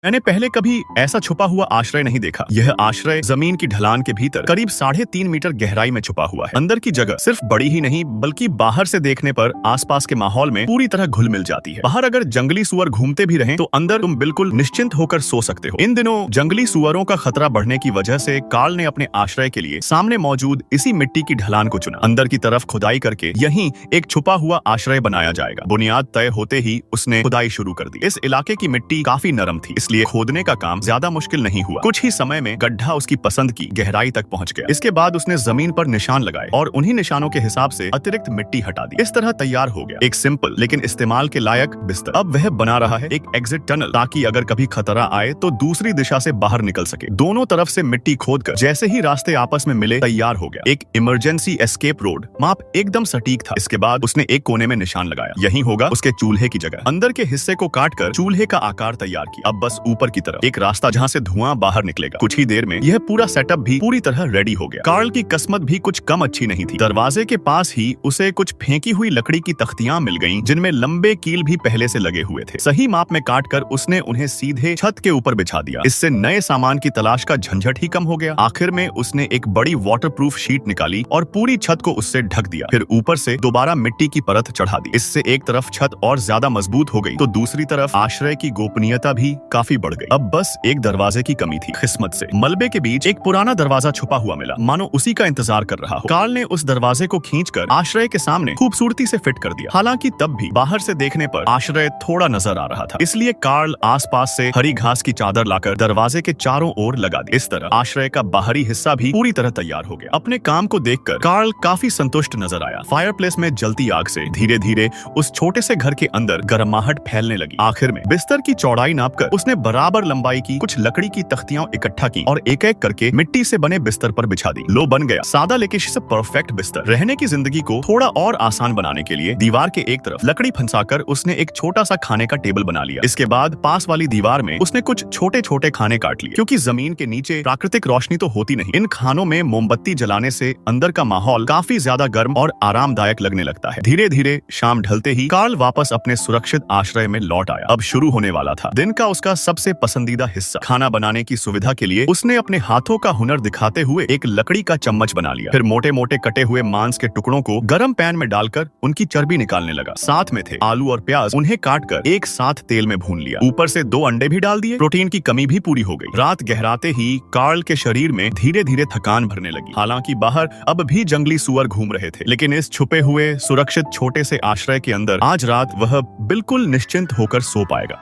मैंने पहले कभी ऐसा छुपा हुआ आश्रय नहीं देखा। यह आश्रय जमीन की ढलान के भीतर करीब 3.5 मीटर गहराई में छुपा हुआ है। अंदर की जगह सिर्फ बड़ी ही नहीं बल्कि बाहर से देखने पर आसपास के माहौल में पूरी तरह घुल मिल जाती है। बाहर अगर जंगली सुअर घूमते भी रहें तो अंदर तुम बिल्कुल निश्चिंत होकर सो सकते हो। इन दिनों जंगली सुअरों का खतरा बढ़ने की वजह से कार्ल ने अपने आश्रय के लिए सामने मौजूद इसी मिट्टी की ढलान को चुना। अंदर की तरफ खुदाई करके यहीं एक छुपा हुआ आश्रय बनाया जाएगा। बुनियाद तय होते ही उसने खुदाई शुरू कर दी। इस इलाके की मिट्टी काफी नरम थी, इसलिए खोदने का काम ज्यादा मुश्किल नहीं हुआ। कुछ ही समय में गड्ढा उसकी पसंद की गहराई तक पहुंच गया। इसके बाद उसने जमीन पर निशान लगाए और उन्हीं निशानों के हिसाब से अतिरिक्त मिट्टी हटा दी। इस तरह तैयार हो गया एक सिंपल लेकिन इस्तेमाल के लायक बिस्तर। अब वह बना रहा है एक एग्जिट टनल, ताकि अगर कभी खतरा आए तो दूसरी दिशा से बाहर निकल सके। दोनों तरफ से मिट्टी खोदकर जैसे ही रास्ते आपस में मिले तैयार हो गया एक इमरजेंसी एस्केप रोड। माप एकदम सटीक था। इसके बाद उसने एक कोने में निशान लगाया, यही होगा उसके चूल्हे की जगह। अंदर के हिस्से को काटकर चूल्हे का आकार तैयार किया। अब बस ऊपर की तरफ एक रास्ता जहां से धुआं बाहर निकलेगा। कुछ ही देर में यह पूरा सेटअप भी पूरी तरह रेडी हो गया। कार्ल की किस्मत भी कुछ कम अच्छी नहीं थी। दरवाजे के पास ही उसे कुछ फेंकी हुई लकड़ी की तख्तियां मिल गईं, जिनमें लंबे कील भी पहले से लगे हुए थे। सही माप में काटकर उसने उन्हें सीधे छत के ऊपर बिछा दिया। इससे नए सामान की तलाश का झंझट ही कम हो गया। आखिर में उसने एक बड़ी वाटरप्रूफ शीट निकाली और पूरी छत को उससे ढक दिया। फिर ऊपर से दोबारा मिट्टी की परत चढ़ा दी। इससे एक तरफ छत और ज्यादा मजबूत हो गई तो दूसरी तरफ आश्रय की गोपनीयता भी काफी बढ़ गई। अब बस एक दरवाजे की कमी थी। किस्मत से मलबे के बीच एक पुराना दरवाजा छुपा हुआ मिला, मानो उसी का इंतजार कर रहा हो। कार्ल ने उस दरवाजे को खींचकर आश्रय के सामने खूबसूरती से फिट कर दिया। हालांकि तब भी बाहर से देखने पर आश्रय थोड़ा नजर आ रहा था, इसलिए कार्ल आसपास से हरी घास की चादर लाकर दरवाजे के चारों ओर लगा दी। इस तरह आश्रय का बाहरी हिस्सा भी पूरी तरह तैयार हो गया। अपने काम को देखकर कार्ल काफी संतुष्ट नजर आया। फायरप्लेस में जलती आग से धीरे धीरे उस छोटे से घर के अंदर गर्माहट फैलने लगी। आखिर में बिस्तर की चौड़ाई नापकर उसने बराबर लंबाई की कुछ लकड़ी की तख्तियां इकट्ठा की और एक एक करके मिट्टी से बने बिस्तर पर बिछा दी। लो बन गया सादा लेकिन परफेक्ट बिस्तर। रहने की जिंदगी को थोड़ा और आसान बनाने के लिए दीवार के एक तरफ लकड़ी फंसाकर उसने एक छोटा सा खाने का टेबल बना लिया। इसके बाद पास वाली दीवार में उसने कुछ छोटे छोटे खाने काट लिए, क्योंकि जमीन के नीचे प्राकृतिक रोशनी तो होती नहीं। इन खानों में मोमबत्ती जलाने से अंदर का माहौल काफी ज्यादा गर्म और आरामदायक लगने लगता है। धीरे धीरे शाम ढलते ही कार्ल वापस अपने सुरक्षित आश्रय में लौट आया। अब शुरू होने वाला था दिन का उसका सबसे पसंदीदा हिस्सा। खाना बनाने की सुविधा के लिए उसने अपने हाथों का हुनर दिखाते हुए एक लकड़ी का चम्मच बना लिया। फिर मोटे मोटे कटे हुए मांस के टुकड़ों को गरम पैन में डालकर उनकी चर्बी निकालने लगा। साथ में थे आलू और प्याज, उन्हें काटकर एक साथ तेल में भून लिया। ऊपर से 2 अंडे भी डाल दिए। प्रोटीन की कमी भी पूरी हो गई। रात गहराते ही कार्ल के शरीर में धीरे धीरे थकान भरने लगी। हालांकि बाहर अब भी जंगली सुअर घूम रहे थे, लेकिन इस छुपे हुए सुरक्षित छोटे से आश्रय के अंदर आज रात वह बिल्कुल निश्चिंत होकर सो पाएगा।